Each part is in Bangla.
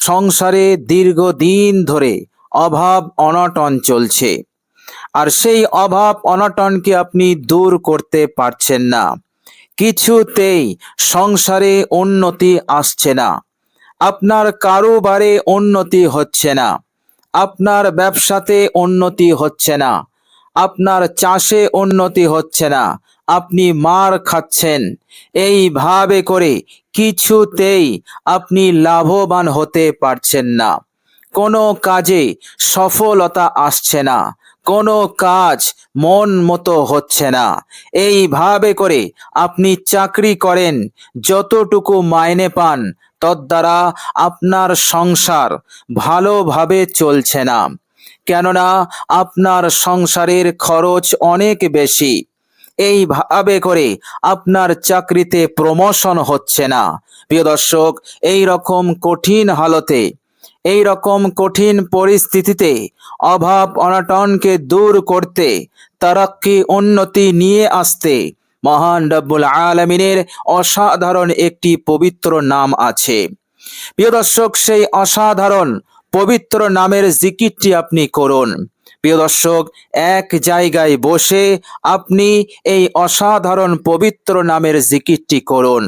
সংসারে দীর্ঘদিন ধরে অভাব অনটন চলছে, আর সেই অভাব অনটনকে আপনি দূর করতে পারছেন না। কিছুতেই সংসারে উন্নতি আসছে না, আপনার কারোবারে উন্নতি হচ্ছে না, আপনার ব্যবসাতে উন্নতি হচ্ছে না, আপনার চাষে উন্নতি হচ্ছে না, আপনি মার খাচ্ছেন। এইভাবে করে কিছুতেই আপনি লাভবান হতে পারছেন না, কোনো কাজে সফলতা আসছে না, কোনো কাজ মন মতো হচ্ছে না। এইভাবে করে আপনি চাকরি করেন, যতটুকু মাইনে পান তদ্বারা আপনার সংসার ভালোভাবে চলছে না, কেননা আপনার সংসারের খরচ অনেক বেশি। এইভাবে করে আপনার চাকরিতে প্রমোশন হচ্ছে না। প্রিয় দর্শক, এই রকম কঠিন হালতে, এই রকম কঠিন পরিস্থিতিতে অভাব অনটনকে দূর করতে, তারাক্কি উন্নতি নিয়ে আসতে মহান রব্বুল আলামিনের অসাধারণ একটি পবিত্র নাম আছে। প্রিয় দর্শক, সেই অসাধারণ পবিত্র নামের জিকিরটি আপনি করুন। প্রিয় দর্শক, এক জায়গায় বসে আপনি এই অসাধারণ পবিত্র নামের জিকিরটি করুন।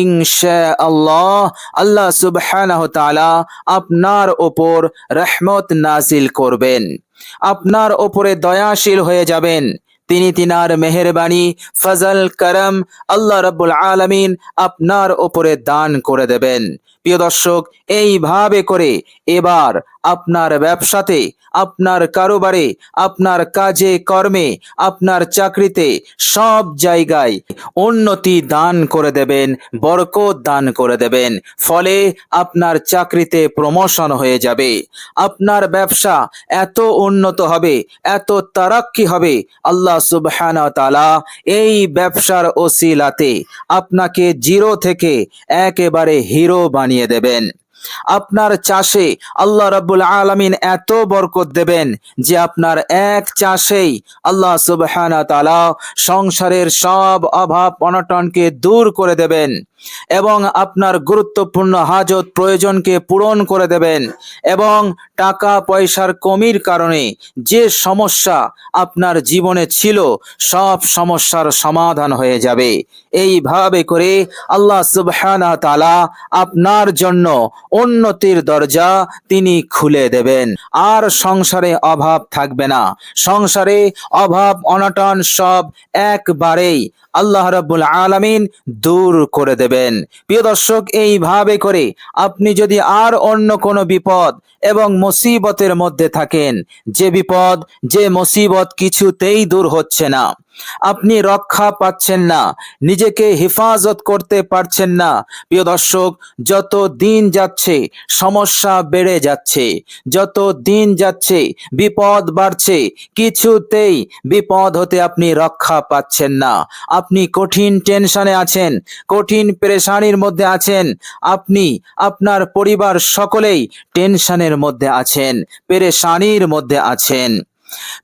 ইনশাআল্লাহ আল্লাহ সুবহানাহু ওয়া তাআলা আপনার ওপর রহমত নাজিল করবেন, আপনার ওপরে দয়াশীল হয়ে যাবেন। তিনি তিনার মেহেরবানি, ফজল, করম আল্লাহ রাব্বুল আলামিন আপনার ওপরে দান করে দেবেন। প্রিয় দর্শক, এইভাবে করে এবার আপনার ব্যবসাতে, আপনার কারোবারে, আপনার কাজে কর্মে, আপনার চাকরিতে সব জায়গায় উন্নতি দান করে দেবেন, বরকত দান করে দেবেন। ফলে আপনার চাকরিতে প্রমোশন হয়ে যাবে, আপনার ব্যবসা এত উন্নত হবে, এত তারাক্কি হবে, আল্লাহ সুবহানাহু ওয়া তাআলা এই ব্যবসার ওসিলাতে আপনাকে জিরো থেকে একেবারে হিরো বানিয়ে দেবেন। আপনার চাষে আল্লাহ রাব্বুল আলামিন এত বরকত দেবেন যে আপনার এক চাষেই আল্লাহ সুবহানাহু ওয়া তাআলা সংসারের সব অভাব অনটনকে দূর করে দেবেন এবং আপনার গুরুত্বপূর্ণ হাজত প্রয়োজনকে পূরণ করে দেবেন। এবং টাকা পয়সার কমির কারণে যে সমস্যা আপনার জীবনে ছিল, সব সমস্যার সমাধান হয়ে যাবে। এইভাবে করে আল্লাহ সুবহানাহু ওয়া তাআলা আপনার জন্য উন্নতির দরজা তিনি খুলে দেবেন। আর সংসারে অভাব থাকবে না, সংসারে অভাব অনটন সব একবারেই আল্লাহ রাব্বুল আলামিন দূর করে দেবেন। প্রিয় দর্শক, এইভাবে করে আপনি যদি আর অন্য কোনো বিপদ এবং মুসিবতের মধ্যে থাকেন, যে বিপদ, যে মুসিবত কিছুতেই দূর হচ্ছে না, আপনি রক্ষা পাচ্ছেন না, নিজেকে হেফাজত করতে পারছেন না, প্রিয় দর্শক, যত দিন যাচ্ছে সমস্যা বেড়ে যাচ্ছে, যত দিন যাচ্ছে বিপদ বাড়ছে, কিছুতেই বিপদ হতে আপনি রক্ষা পাচ্ছেন না, আপনি কঠিন টেনশনে আছেন, কঠিন পেরেশানির মধ্যে আছেন, আপনি, আপনার পরিবার সকলেই টেনশনের মধ্যে আছেন, পেরেশানির মধ্যে আছেন।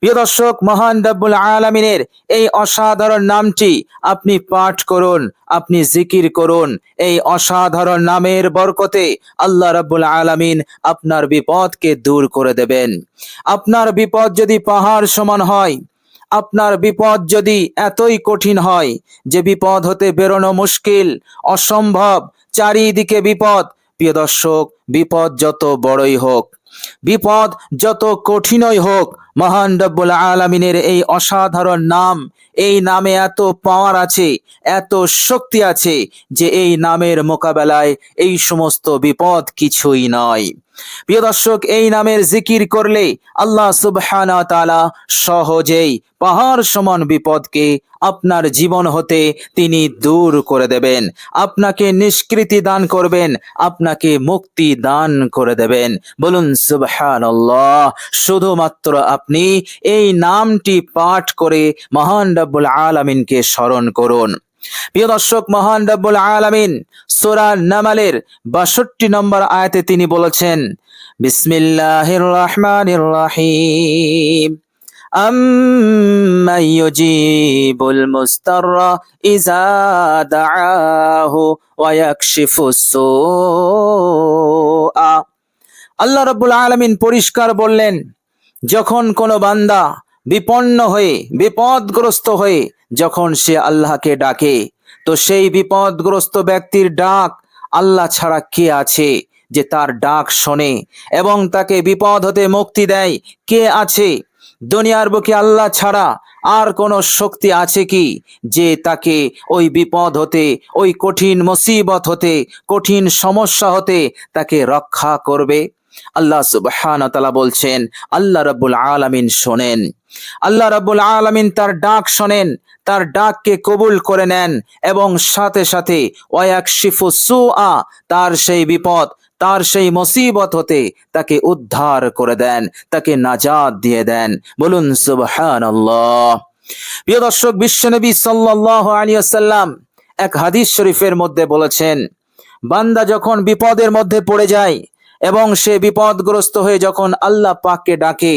প্রিয় দর্শক, মহান রব্বুল আলামিনের এই অসাধারণ নামটি আপনি পাঠ করুন, আপনি জিকির করুন। এই অসাধারণ নামের বরকতে আল্লাহ রাব্বুল আলামিন আপনার বিপদকে দূর করে দেবেন। আপনার বিপদ যদি পাহাড় সমান হয়, আপনার বিপদ যদি এতই কঠিন হয় যে বিপদ হতে বেরোনো মুশকিল, অসম্ভব, চারিদিকে বিপদ, প্রিয় দর্শক, বিপদ যত বড়ই হোক, বিপদ যত কঠিনই হোক, মহান রব্বুল আলামিনের এই অসাধারণ নাম, এই নামে এত পাওয়ার আছে, এত শক্তি আছে যে এই নামের মোকাবেলায় এই সমস্ত বিপদ কিছুই নয়। প্রিয় দর্শক, এই নামের জিকির করলে আল্লাহ সুবহানাহু ওয়া তাআলা সহজেই পাহাড় সমান বিপদকে আপনার জীবন হতে তিনি দূর করে দেবেন, আপনাকে নিষ্কৃতি দান করবেন, আপনাকে মুক্তি দান করে দেবেন। বলুন সুবহানাল্লাহ। শুধুমাত্র আপনি এই নামটি পাঠ করে মহান রব্বুল আলামিনকে স্মরণ করুন। প্রিয় দর্শক, মহান রব্বুল আলামিন সূরা নামলের ৬২ নম্বর আয়াতে তিনি বলেছেন, বিসমিল্লাহির রহমানির রহিম, আম্মান ইউজিবুল মুস্তাররা ইযা দাআহু ওয়া ইয়াকশিফুস সুআ আল্লাহ রাব্বুল আলামিন পরিষ্কার বললেন, যখন কোনো বান্দা বিপন্ন হয়ে বিপদগ্রস্ত হয়ে যখন সে আল্লাহকে ডাকে, তো সেই বিপদগ্রস্ত ব্যক্তির ডাক আল্লাহ ছাড়া কে আছে যে তার ডাক শোনে এবং তাকে বিপদ হতে মুক্তি দেয়? কে আছে? দুনিয়ার বুকে আল্লাহ ছাড়া আর কোনো শক্তি আছে কি যে তাকে ওই বিপদ হতে, ওই কঠিন মুসিবত হতে, কঠিন সমস্যা হতে তাকে রক্ষা করবে? আল্লাহ সুবহানাহু ওয়া তাআলা বলছেন, আল্লাহ রাব্বুল আলামিন শোনেন। আল্লাহ রাব্বুল আলামিন তার ডাক শোনেন, তার ডাককে কবুল করে নেন এবং সাথে সাথে ওয়ায়াকশিফু সুআ, তার সেই বিপদ, তার সেই মুসিবত হতে তাকে উদ্ধার করে দেন, তাকে নাজাত দিয়ে দেন। বলুন সুবহানাল্লাহ। প্রিয় দর্শক, বিশ্বনবী সাল্লাল্লাহু আলাইহি ওয়াসাল্লাম এক হাদিস শরীফের মধ্যে বলেছেন, বান্দা যখন বিপদের মধ্যে পড়ে যায় এবং সে বিপদগ্রস্ত হয়ে যখন আল্লাহ পাককে ডাকে,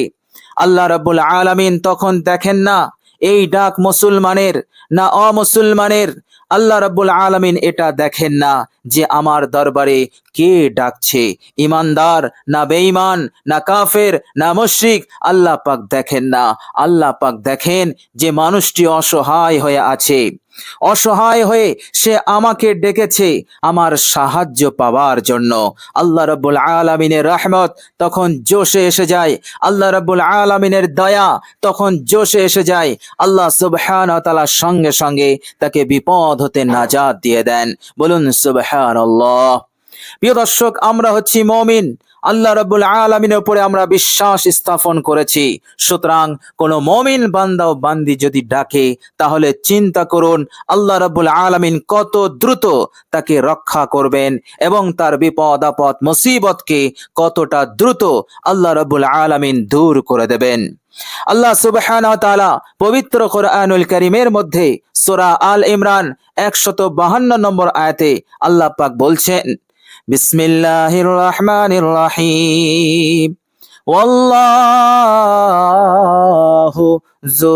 আল্লাহ রাব্বুল আলামিন তখন দেখেন না এই ডাক মুসলমানের না অমুসলমানের। আল্লাহ রাব্বুল আলামিন এটা দেখেন না যে আমার দরবারে কে ডাকছে, ইমানদার না বেঈমান না কাফের না মুশরিক। আল্লাহ পাক দেখেন না, আল্লাহ পাক দেখেন যে মানুষটি অসহায় হয়ে আছে, অসহায় হয়ে সে আমাকে ডেকেছে আমার সাহায্য পাওয়ার জন্য। আল্লাহ রাব্বুল আলামিনের রহমত তখন জোশে এসে যায়, আল্লাহ রাব্বুল আলামিনের দয়া তখন জোশে এসে যায়। আল্লাহ সুবহানাহু ওয়া তাআলা সঙ্গে সঙ্গে তাকে বিপদ হতে নাজাত দিয়ে দেন। বলুন সুবহানাল্লাহ। প্রিয় দর্শক, আমরা হচ্ছি মুমিন, আল্লাহ রাব্বুল আলামিনের উপরে আমরা বিশ্বাস স্থাপন করেছি। সুতরাং কোন মুমিন বান্দা ও বান্দি যদি ডাকে, তাহলে চিন্তা করুন আল্লাহ রাব্বুল আলামিন কত দ্রুত তাকে রক্ষা করবেন এবং তার বিপদ আপদ মুসিবতকে কতটা দ্রুত আল্লাহ রাব্বুল আলামিন দূর করে দেবেন। আল্লাহ সুবহানাহু ওয়া তাআলা পবিত্র কোরআনুল কারীমের মধ্যে সূরা আল ইমরান 152 নম্বর আয়াতে আল্লাহ পাক বলছেন, বিসমিল্লাহির রহমানির রহিম, ওয়াল্লাহু যু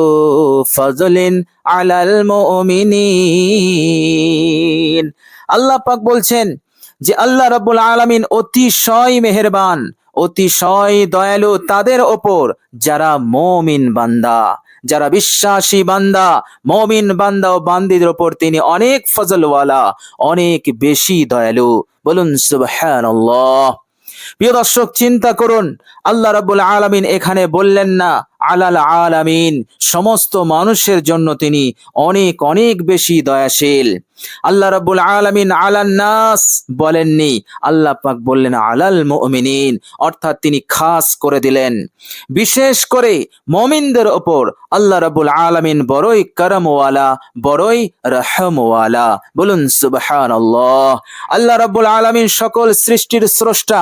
ফাজলিন আলাল মুমিনিন। আল্লাহ পাক বলছেন যে আল্লাহ রাব্বুল আলামিন অতিশয় মেহেরবান, অতিশয় দয়ালু তাদের ওপর যারা মুমিন বান্দা, যারা বিশ্বাসী বান্দা, মুমিন বান্দা ও বান্দীদের ওপর তিনি অনেক ফজলওয়ালা, অনেক বেশি দয়ালু। বলুন সুবহানাল্লাহ। প্রিয় দর্শক, চিন্তা করুন আল্লাহ রাব্বুল আলামিন এখানে বললেন না আলাল আলামিন, সমস্ত মানুষের জন্য তিনি অনেক অনেক বেশি দয়াশীল। আল্লাহ রাব্বুল আলামিন আলান নাস বলেননি, আল্লাহ পাক বললেন আলাল মুমিনিন, অর্থাৎ তিনি খাস করে দিলেন বিশেষ করে মুমিনদের ওপর। আল্লাহ রাব্বুল আলামিন বড়ই করমওয়ালা, বড়ই রহমওয়ালা। বলুন সুবহানাল্লাহ। আল্লাহ রাব্বুল আলামিন সকল সৃষ্টির স্রষ্টা,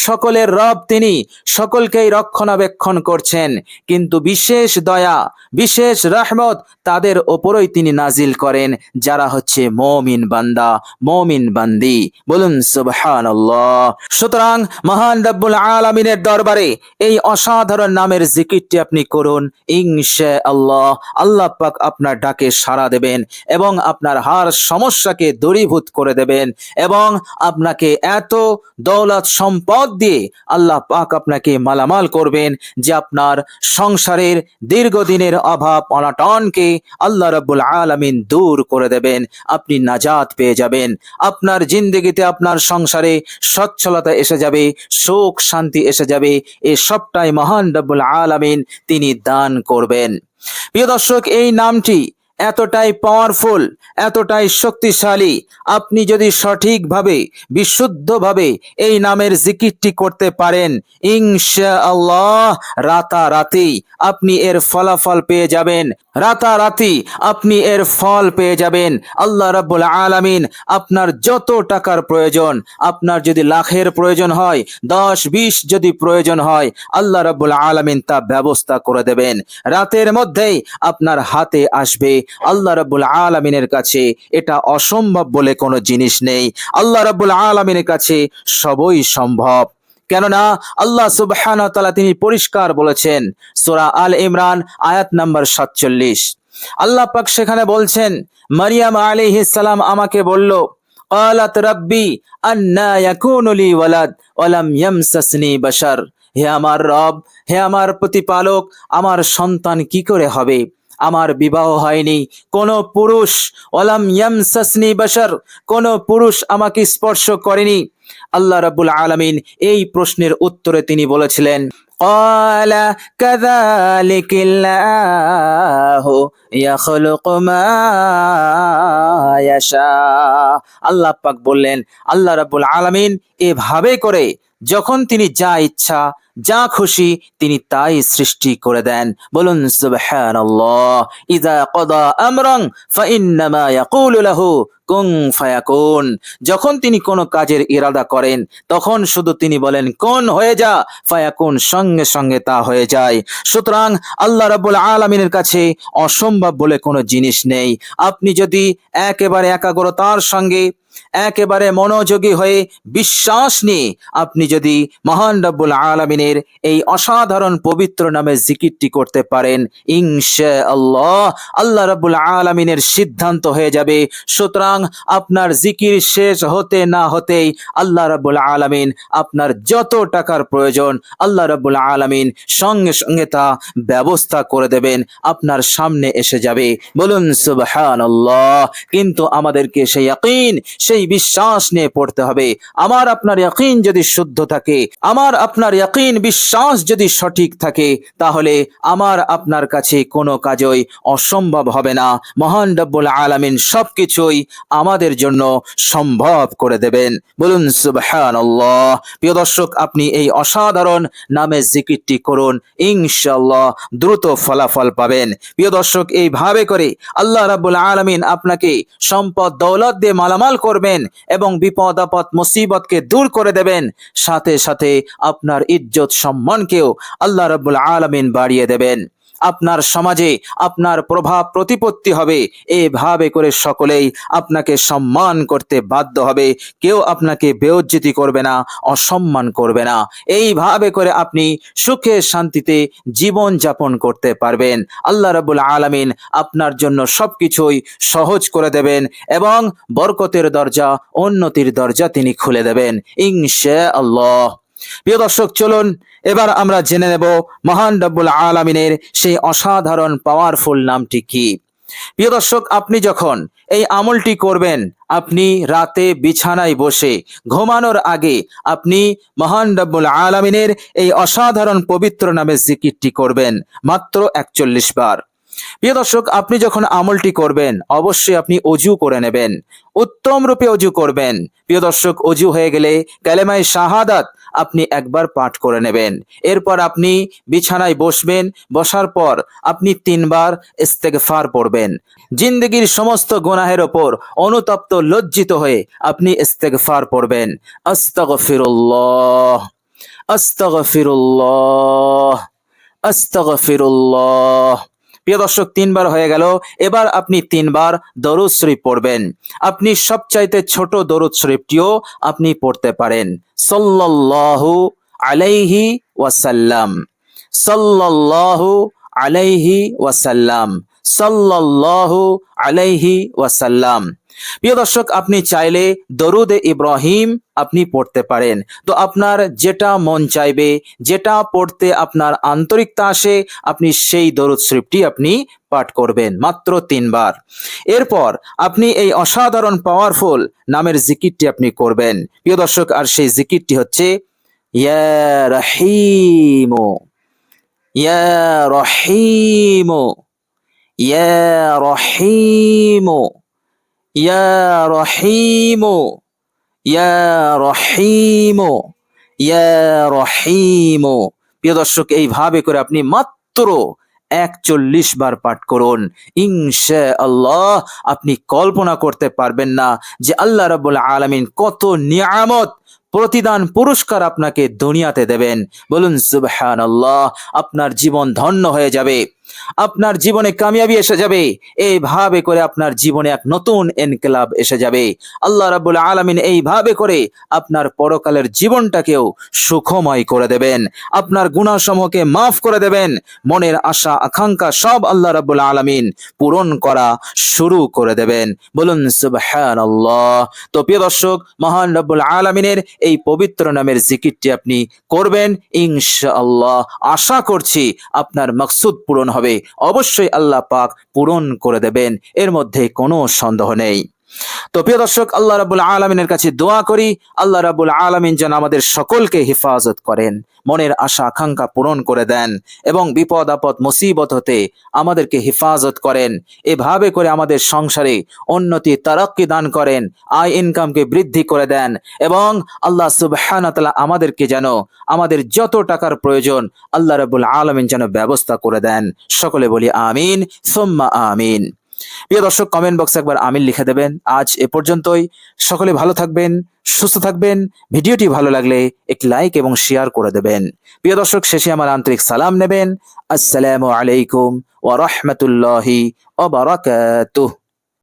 সকলের রব, তিনি সকলকেই রক্ষণাবেক্ষণ করছেন, কিন্তু বিশেষ দয়া, বিশেষ রহমত তাদের ওপরই তিনি নাজিল করেন যারা হচ্ছে মুমিন বান্দা, মুমিন বান্দি। বলুন সুবহানাল্লাহ। সুতরাং মহান রব্বুল আলামিনের দরবারে এই অসাধারণ নামের জিকিরটি আপনি করুন, ইনশাআল্লাহ আল্লাহ পাক আপনার ডাকে সাড়া দেবেন এবং আপনার হার সমস্যাকে দূরীভূত করে দেবেন এবং আপনাকে এত দৌলত সম্পদ দিয়ে আল্লাহ পাক আপনাকে মালামাল করবেন যে আপনার সংসারের দীর্ঘদিনের অভাব অনটনকে আল্লাহ রাব্বুল আলামিন দূর করে দেবেন। আপনি নাজাত পেয়ে যাবেন, আপনার জিন্দেগিতে আপনার সংসারে সচ্ছলতা এসে যাবে, সুখ শান্তি এসে যাবে। এই সবটাই মহান রাব্বুল আলামিন তিনি দান করবেন। প্রিয় দর্শক, এই নামটি এতটাই পাওয়ারফুল, এতটাই শক্তিশালী, আপনি যদি সঠিকভাবে বিশুদ্ধভাবে এই নামের জিকিরটি করতে পারেন, ইনশাআল্লাহ রাতারাতি আপনি এর ফলাফল পেয়ে যাবেন, রাতারাতি আপনি এর ফল পেয়ে যাবেন। আল্লাহ রাব্বুল আলামিন আপনার যত টাকার প্রয়োজন, আপনার যদি লাখের প্রয়োজন হয়, 10-20 যদি প্রয়োজন হয়, আল্লাহ রাব্বুল আলামিন তা ব্যবস্থা করে দেবেন। রাতের মধ্যেই আপনার হাতে আসবে। আল্লাহ রাব্বুল আলামিনের কাছে এটা অসম্ভব বলে কোনো জিনিস নেই। আল্লাহ রাব্বুল আলামিনের কাছে সবই সম্ভব। কেননা আল্লাহ সুবহানাহু ওয়া তাআলা তিনি পরিষ্কার বলেছেন সূরা আল ইমরান আয়াত নাম্বার 47, আল্লাহ পাক সেখানে বলছেন, মারিয়াম আলাইহিস সালাম আমাকে বলল, قالت ربي أنى يكون لي ولد ولم يمسسني بشر। হে আমার রব, হে আমার প্রতিপালক, আমার সন্তান কি করে হবে? আমার বিবাহ হয়নি, কোন পুরুষ, ওয়ালাম ইয়ামসাসনি বাশার, কোন পুরুষ আমাকে স্পর্শ করেনি। আল্লাহ রাব্বুল আলামিন এই প্রশ্নের উত্তরে তিনি বলেছিলেন, قال كذلك الله يخلق ما يشاء। আল্লাহ পাক বললেন, আল্লাহ রাব্বুল আলামিন এভাবে করে যখন তিনি যা ইচ্ছা, যা খুশি তিনি তাই সৃষ্টি করে দেন। বলুন সুবহানাল্লাহ। ইযা ক্বাদা আমরান ফাইন্নামা ইয়াকুলু লাহু কুন ফায়াকুন। যখন তিনি কোনো কাজের ইরাদা করেন তখন শুধু তিনি বলেন কোন হয়ে যা, ফায়াকুন, সঙ্গে সঙ্গে তা হয়ে যায়। সুতরাং আল্লাহ রাব্বুল আলামিনের কাছে অসম্ভব বলে কোনো জিনিস নেই। আপনি যদি একেবারে একাগ্রতার সঙ্গে, একেবারে মনোযোগী হয়ে বিশ্বাস নিয়ে আপনি যদি মহান রব্বুল আলামিনের এই অসাধারণ পবিত্র নামে জিকিরটি করতে পারেন, ইনশাআল্লাহ আল্লাহ রব্বুল আলামিনের সিদ্ধান্ত হয়ে যাবে। সুতরাং আপনার জিকির শেষ হতে না হতেই আল্লাহ রব্বুল আলামিন আপনার যত টাকার প্রয়োজন আল্লাহ রব্বুল আলামিন সঙ্গে সঙ্গে তা ব্যবস্থা করে দেবেন, আপনার সামনে এসে যাবে। বলুন সুবহানাল্লাহ। কিন্তু আমাদেরকে সেই ইয়াকিন, সেই বিশ্বাস নিয়ে পড়তে হবে। আমার আপনার ইয়াকিন যদি শুদ্ধ থাকে, আমার আপনার ইয়াকিন বিশ্বাস যদি সঠিক থাকে, তাহলে আমার আপনার কাছে কোনো কাজই অসম্ভব হবে না। মহান রব্বুল আলামিন সবকিছুই আমাদের জন্য সম্ভব করে দেবেন। বলুন সুবহানাল্লাহ। প্রিয় দর্শক, আপনি এই অসাধারণ নামে জিকিরটি করুন, ইনশাআল্লাহ দ্রুত ফলাফল পাবেন। প্রিয় দর্শক, এইভাবে করে আল্লাহ রাব্বুল আলামিন আপনাকে সম্পদ দৌলত দিয়ে মালামাল করবেন এবং বিপদ আপদ মুসিবতকে দূর করে দেবেন। সাথে সাথে আপনার ইজ্জত সম্মানকেও আল্লাহ রাব্বুল আলামিন বাড়িয়ে দেবেন। আপনার সমাজে আপনার প্রভাব প্রতিপত্তি হবে। এভাবে করে সকলেই আপনাকে সম্মান করতে বাধ্য হবে। কেউ আপনাকে বেইজ্জতি করবে না, অসম্মান করবে না। এইভাবে করে আপনি সুখে শান্তিতে জীবন যাপন করতে পারবেন। আল্লাহ রাব্বুল আলামিন আপনার জন্য সবকিছুই সহজ করে দেবেন এবং বরকতের দরজা, উন্নতির দরজা তিনি খুলে দেবেন ইনশাআল্লাহ। প্রিয় দর্শক, চলুন এবার আমরা জেনে নেব মহান রব্বুল আলামিনের সেই অসাধারণ পাওয়ারফুল নামটি কি। প্রিয় দর্শক, আপনি যখন এই আমলটি করবেন, আপনি রাতে বিছানায় বসে ঘুমানোর আগে আপনি মহান রব্বুল আলামিনের এই অসাধারণ পবিত্র নামে জিকিরটি করবেন মাত্র 41 বার। প্রিয় দর্শক, আপনি যখন আমলটি করবেন অবশ্যই আপনি অজু করে নেবেন, উত্তম রূপে অজু করবেন। প্রিয় দর্শক, অজু হয়ে গেলে কালেমায়ে শাহাদাত আপনি একবার পাঠ করে নেবেন। এরপর আপনি বিছানায় বসবেন, বসার পর আপনি 3 বার ইস্তেগফার পড়বেন। জিন্দেগির সমস্ত গুনাহের ওপর অনুতপ্ত লজ্জিত হয়ে আপনি ইস্তেগফার পড়বেন। আস্তাগফিরুল্লাহ, আস্তাগফিরুল্লাহ, আস্তাগফিরুল্লাহ। প্রিয় দর্শক, 3 বার হয়ে গেল। এবার আপনি 3 বার দরুদ শরীফ পড়বেন। আপনি সবচাইতে ছোট দরুদ শরীফটিও আপনি পড়তে পারেন। সাল্লাল্লাহু আলাইহি ওয়াসাল্লাম, সাল্লাল্লাহু আলাইহি ওয়াসাল্লাম, সাল্লাল্লাহু আলাইহি ওয়াসাল্লাম। প্রিয় দর্শক, আপনি চাইলে দরুদে ইব্রাহিম আপনি পড়তে পারেন। তো আপনার যেটা মন চাইবে, যেটা পড়তে আপনার আন্তরিকতা আসে, আপনি সেই দরুদ শরীফটি আপনি পাঠ করবেন মাত্র 3 বার। এরপর আপনি এই অসাধারণ পাওয়ারফুল নামের জিকিরটি আপনি করবেন। প্রিয় দর্শক, আর সেই জিকিরটি হচ্ছে ইয়া রহিমু, ইয়া রহিমু, ইয়া রহিমু, ইয়া রহিমু, ইয়া রহিমু, ইয়া রহিমু। প্রিয় দর্শক, এইভাবে করে আপনি মাত্র 41 বার পাঠ করুন। ইনশাআল্লাহ আপনি কল্পনা করতে পারবেন না যে আল্লাহ রাব্বুল আলামিন কত নিয়ামত, প্রতিদান, পুরস্কার আপনাকে দুনিয়াতে দেবেন। বলুন সুবহানাল্লাহ। আপনার জীবন ধন্য হয়ে যাবে। আপনার জীবনে কামিয়াবি এসে যাবে। এইভাবে করে আপনার জীবনে এক নতুন ইনকিলাব এসে যাবে। আল্লাহ রাব্বুল আলামিন এইভাবে করে আপনার পরকালের জীবনটাকেও সুখময় করে দেবেন। আপনার গুনাহসমূহকে মাফ করে দেবেন। মনের আশা আকাঙ্ক্ষা সব আল্লাহ রাব্বুল আলামিন পূরণ করা শুরু করে দেবেন। বলুন সুবহানাল্লাহ। তো প্রিয় দর্শক, মহান রব্বুল আলামিনের এই পবিত্র নামের জিকিরটি আপনি করবেন ইনশাআল্লাহ। আশা করছি আপনার মাকসুদ পূরণ হবে। অবশ্যই আল্লাহ পাক পূরণ করে দেবেন, এর মধ্যে কোনো সন্দেহ নেই। তো প্রিয় দর্শক, আল্লাহ রাব্বুল আলামিনের কাছে দোয়া করি, আল্লাহ রাব্বুল আলামিন যেন আমাদের সকলকে হেফাজত করেন, মনের আশা আকাঙ্ক্ষা পূরণ করে দেন এবং বিপদ আপদ মুসিবত হতে আমাদেরকে হেফাজত করেন। এভাবে করে আমাদের সংসারে উন্নতি তারাক্কি দান করেন, আয় ইনকামকে বৃদ্ধি করে দেন এবং আল্লাহ সুবহানাহু ওয়া তাআলা আমাদেরকে যেন আমাদের যত টাকার প্রয়োজন আল্লাহ রাব্বুল আলামিন যেন ব্যবস্থা করে দেন। সকলে বলি আমিন সুম্মা আমিন। প্রিয় দর্শক, কমেন্ট বক্সে একবার আমিন লিখে দেবেন। আজ এ পর্যন্তই। সকলে ভালো থাকবেন, সুস্থ থাকবেন। ভিডিওটি ভালো লাগলে একটি লাইক এবং শেয়ার করে দেবেন। প্রিয় দর্শক, শেষে আমার আন্তরিক সালাম নেবেন। আসসালামু আলাইকুম ওয়া রাহমাতুল্লাহি ওয়া বারাকাতুহু।